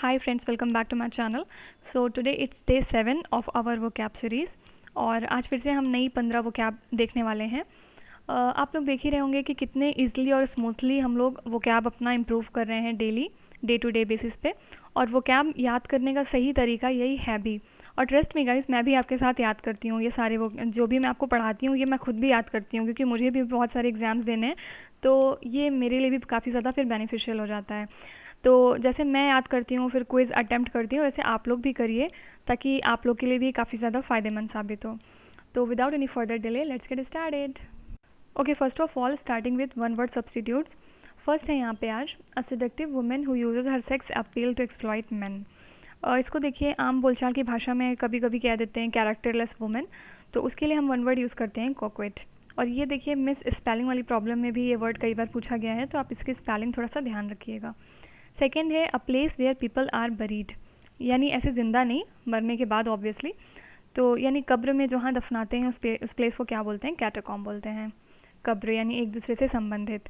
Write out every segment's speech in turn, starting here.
Hi friends, welcome back to my channel. So today it's day 7 of our vocab series और आज फिर से हम नई 15 vocab देखने वाले हैं। आप लोग देख ही रहे होंगे कि कितने ईजिली और स्मूथली हम लोग vocab अपना इम्प्रूव कर रहे हैं daily day to day basis पे। और vocab याद करने का सही तरीका यही है भी। और ट्रस्ट मी गाइस, मैं भी आपके साथ याद करती हूँ ये सारे वो जो भी मैं आपको पढ़ाती हूँ ये मैं खुद भी याद करती हूँ, क्योंकि मुझे भी बहुत सारे एग्ज़ाम्स देने हैं, तो ये मेरे लिए भी काफ़ी ज़्यादा फिर बेनिफिशियल हो जाता है। तो जैसे मैं याद करती हूँ फिर क्विज़ अटेम्प्ट करती हूँ, वैसे आप लोग भी करिए ताकि आप लोग के लिए भी काफ़ी ज़्यादा फ़ायदेमंद साबित हो। तो without any further delay let's get started. Okay, first of all starting with one word substitutes. First है यहाँ पे आज a seductive women who uses her sex appeal to exploit man. इसको देखिए, आम बोलचाल की भाषा में कभी कभी कह देते हैं कैरेक्टरलेस वुमेन, तो उसके लिए हम वन वर्ड यूज़ करते हैं कोक्वेट। और ये देखिए, मिस स्पेलिंग वाली प्रॉब्लम में भी ये वर्ड कई बार पूछा गया है, तो आप इसकी स्पेलिंग थोड़ा सा ध्यान रखिएगा। सेकेंड है a place where people are buried, यानी ऐसे ज़िंदा नहीं, मरने के बाद ऑब्वियसली, तो यानी कब्र में जहाँ दफनाते हैं उस प्लेस को क्या बोलते हैं? कैटाकॉम्ब बोलते हैं। कब्र यानी एक दूसरे से संबंधित।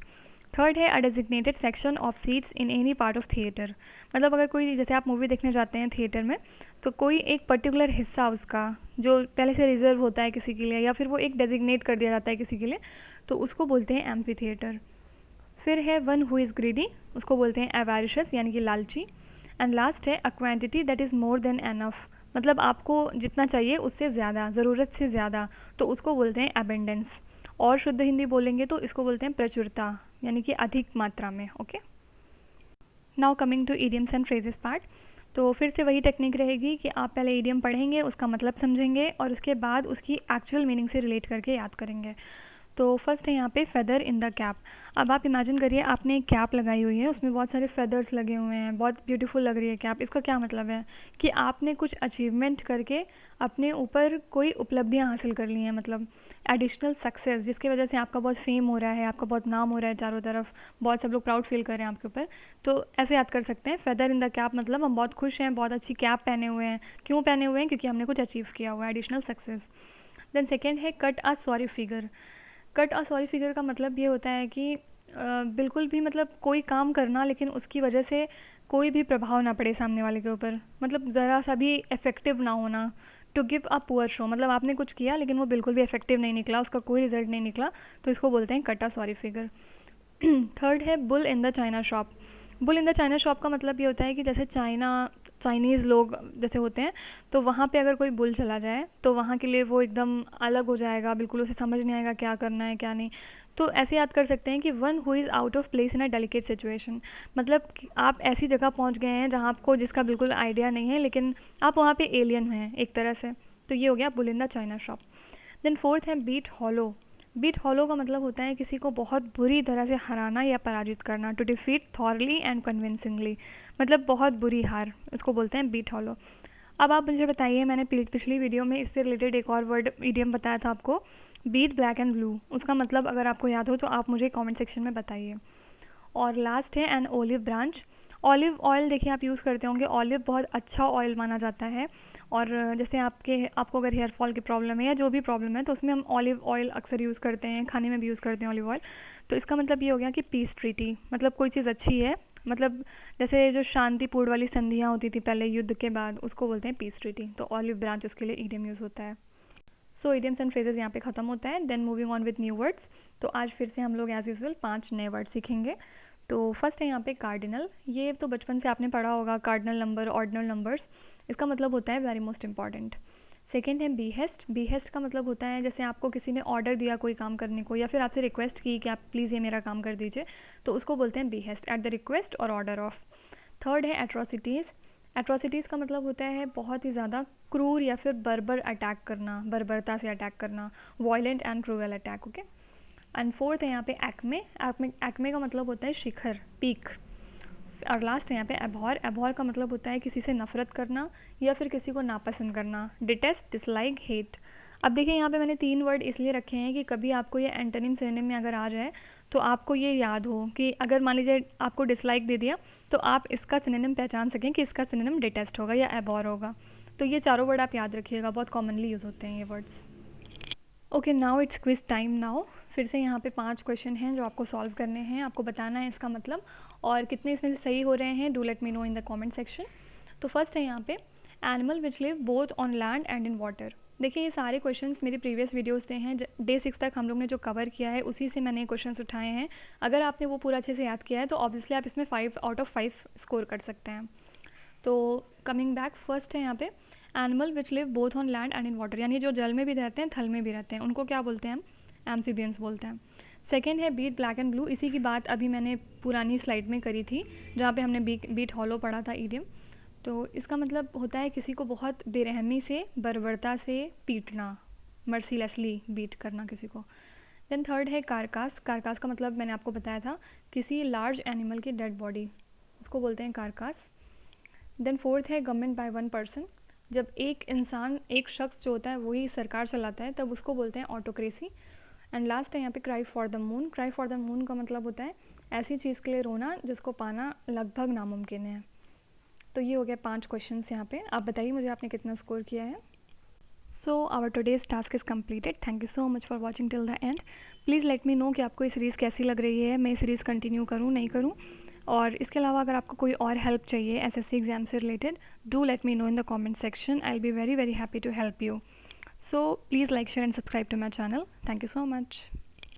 थर्ड है अ designated section of seats in any part of theatre, मतलब अगर कोई, जैसे आप मूवी देखने जाते हैं थिएटर में, तो कोई एक पर्टिकुलर हिस्सा उसका जो पहले से रिजर्व होता है किसी के लिए, या फिर वो एक डेजिग्नेट कर दिया जाता है किसी के लिए, तो उसको बोलते हैं एम्फी थिएटर। फिर है वन हु इज़ ग्रीडी, उसको बोलते हैं एवारिशस यानी कि लालची। एंड लास्ट है a quantity that is more than enough, मतलब आपको जितना चाहिए उससे ज़्यादा, ज़रूरत से ज़्यादा, तो उसको बोलते हैं एबेंडेंस। और शुद्ध हिंदी बोलेंगे तो इसको बोलते हैं प्रचुरता, यानी कि अधिक मात्रा में। Okay, now coming to idioms and phrases part. तो फिर से वही टेक्निक रहेगी कि आप पहले इडियम पढ़ेंगे, उसका मतलब समझेंगे, और उसके बाद उसकी एक्चुअल मीनिंग से रिलेट करके याद करेंगे। तो फर्स्ट है यहाँ पे फेदर इन द कैप। अब आप इमेजिन करिए आपने एक कैप लगाई हुई है, उसमें बहुत सारे फेदर्स लगे हुए हैं, बहुत ब्यूटीफुल लग रही है कैप। इसका क्या मतलब है? कि आपने कुछ अचीवमेंट करके अपने ऊपर कोई उपलब्धियाँ हासिल कर ली हैं, मतलब एडिशनल सक्सेस, जिसकी वजह से आपका बहुत फेम हो रहा है, आपका बहुत नाम हो रहा है चारों तरफ, बहुत सब लोग प्राउड फील कर रहे हैं आपके ऊपर। तो ऐसे याद कर सकते हैं, फेदर इन द कैप मतलब हम बहुत खुश हैं, बहुत अच्छी कैप पहने हुए हैं। क्यों पहने हुए हैं? क्योंकि हमने कुछ अचीव किया हुआ है, एडिशनल सक्सेस। देन सेकेंड है कट अ सॉरी फिगर। कट अ सॉरी फिगर का मतलब ये होता है कि बिल्कुल भी, मतलब कोई काम करना लेकिन उसकी वजह से कोई भी प्रभाव ना पड़े सामने वाले के ऊपर, मतलब ज़रा सा भी इफ़ेक्टिव ना होना। To give a poor show, मतलब आपने कुछ किया लेकिन वो बिल्कुल भी इफेक्टिव नहीं निकला, उसका कोई रिजल्ट नहीं निकला, तो इसको बोलते हैं कट अ सॉरी फिगर। थर्ड है bull in the china shop. Bull in the china shop का मतलब ये होता है कि जैसे चाइनीज़ लोग जैसे होते हैं, तो वहाँ पे अगर कोई बुल चला जाए तो वहाँ के लिए वो एकदम अलग हो जाएगा, बिल्कुल उसे समझ नहीं आएगा क्या करना है क्या नहीं। तो ऐसे याद कर सकते हैं कि one who is out of place in a delicate situation, मतलब आप ऐसी जगह पहुँच गए हैं जहाँ आपको जिसका बिल्कुल आइडिया नहीं है, लेकिन आप वहाँ पे एलियन हैं एक तरह से, तो ये हो गया bull in the china shop. Then fourth है बीट हॉलो। बीट हॉलो का मतलब होता है किसी को बहुत बुरी तरह से हराना या पराजित करना। To defeat thoroughly and convincingly, मतलब बहुत बुरी हार, इसको बोलते हैं बीट हॉलो। अब आप मुझे बताइए, मैंने पिछली वीडियो में इससे रिलेटेड एक और वर्ड इडियम बताया था आपको, बीट ब्लैक एंड ब्लू, उसका मतलब अगर आपको याद हो तो आप मुझे कमेंट सेक्शन में बताइए। और लास्ट है an olive branch. Olive oil देखिए आप यूज़ करते होंगे, ऑलिव बहुत अच्छा ऑयल माना जाता है। और जैसे आपको अगर हेयर फॉल की प्रॉब्लम है या जो भी प्रॉब्लम है, तो उसमें हम ऑलिव ऑयल अक्सर यूज़ करते हैं, खाने में भी यूज़ करते हैं ऑलिव ऑयल। तो इसका मतलब ये हो गया कि पीस ट्रीटी, मतलब कोई चीज़ अच्छी है, मतलब जैसे जो शांतिपूर्ण वाली संधियाँ होती थी पहले युद्ध के बाद, उसको बोलते हैं पीस ट्रीटी। तो ऑलिव ब्रांच उसके लिए ईडियम यूज़ होता है। सो इडियम्स एंड फ्रेजेस यहाँ पे ख़त्म होता है। Then moving on with new words. तो आज फिर से हम लोग एज यूजल 5 नए वर्ड सीखेंगे। तो फर्स्ट है यहाँ पे कार्डिनल। ये तो बचपन से आपने पढ़ा होगा, कार्डिनल नंबर, ऑर्डिनल नंबर्स, इसका मतलब होता है वेरी मोस्ट इंपॉर्टेंट। सेकेंड है बीहेस्ट। बीहेस्ट का मतलब होता है जैसे आपको किसी ने ऑर्डर दिया कोई काम करने को, या फिर आपसे रिक्वेस्ट की कि आप प्लीज़ ये मेरा काम कर दीजिए, तो उसको बोलते हैं बीहेस्ट, एट द रिक्वेस्ट और ऑर्डर ऑफ। थर्ड है एट्रोसिटीज़। एट्रोसिटीज़ का मतलब होता है बहुत ही ज़्यादा क्रूर या फिर बर्बर अटैक करना, बर्बरता से अटैक करना, violent and cruel attack. Okay, and fourth है यहाँ पे एक्मे। एक्मे का मतलब होता है शिखर, पीक। और लास्ट है यहाँ पे एबहॉर। एबहॉर का मतलब होता है किसी से नफरत करना या फिर किसी को नापसंद करना, डिटेस्ट, डिसलाइक, हेट। अब देखिए यहाँ पे मैंने 3 वर्ड इसलिए रखे हैं कि कभी आपको ये एंटोनिम सिनोनिम में अगर आ जाए तो आपको ये याद हो कि अगर मान लीजिए आपको डिसलाइक दे दिया, तो आप इसका सिनोनिम पहचान सकें कि इसका सिनोनिम डिटेस्ट होगा या एबहॉर होगा। तो ये चारों वर्ड आप याद रखिएगा, बहुत कॉमनली यूज़ होते हैं ये words. Okay, now it's quiz time now. फिर से यहाँ पे 5 क्वेश्चन हैं जो आपको सॉल्व करने हैं, आपको बताना है इसका मतलब, और कितने इसमें से सही हो रहे हैं do let me know in the comment section. तो फर्स्ट है यहाँ पे animal which live both on land and in water. देखिए ये सारे क्वेश्चंस मेरी प्रीवियस वीडियोस से हैं, डे 6 तक हम लोग ने जो कवर किया है उसी से मैंने क्वेश्चंस उठाए हैं। अगर आपने वो पूरा अच्छे से याद किया है तो ऑब्वियसली आप इसमें 5 आउट ऑफ 5 स्कोर कर सकते हैं। तो कमिंग बैक, फर्स्ट है यहाँ पे animal which live both on land and in water, यानी जो जल में भी रहते हैं थल में भी रहते हैं, उनको क्या बोलते हैं हम? एम्फीबियंस बोलते हैं। सेकेंड है बीट ब्लैक एंड ब्लू, इसी की बात अभी मैंने पुरानी स्लाइड में करी थी जहाँ पे हमने बीट हॉलो पढ़ा था, ईडियम। तो इसका मतलब होता है किसी को बहुत बेरहमी से, बर्बरता से पीटना, मर्सीलेसली बीट करना किसी को। देन थर्ड है कारकास। कारकास का मतलब मैंने आपको बताया था, किसी लार्ज एनिमल की डेड बॉडी, उसको बोलते हैं कारकास। देन फोर्थ है गवर्नमेंट बाय वन पर्सन, जब एक इंसान, एक शख्स जो होता है वही सरकार चलाता है तब उसको बोलते हैं ऑटोक्रेसी। एंड लास्ट है यहाँ पे cry for the moon. Cry for the moon का मतलब होता है ऐसी चीज़ के लिए रोना जिसको पाना लगभग नामुमकिन है। तो ये हो गया 5 क्वेश्चंस यहाँ पे। आप बताइए मुझे आपने कितना स्कोर किया है। So our today's task is completed. Thank you so much for watching till the end. Please let me know कि आपको ये सीरीज़ कैसी लग रही है, मैं ये सीरीज़ कंटिन्यू करूँ नहीं करूँ। और इसके अलावा अगर आपको कोई और हेल्प चाहिए एसएससी एग्ज़ाम से related, do let me know in the comment section. I will be very happy to help you. So please like, share and subscribe to my channel. Thank you so much.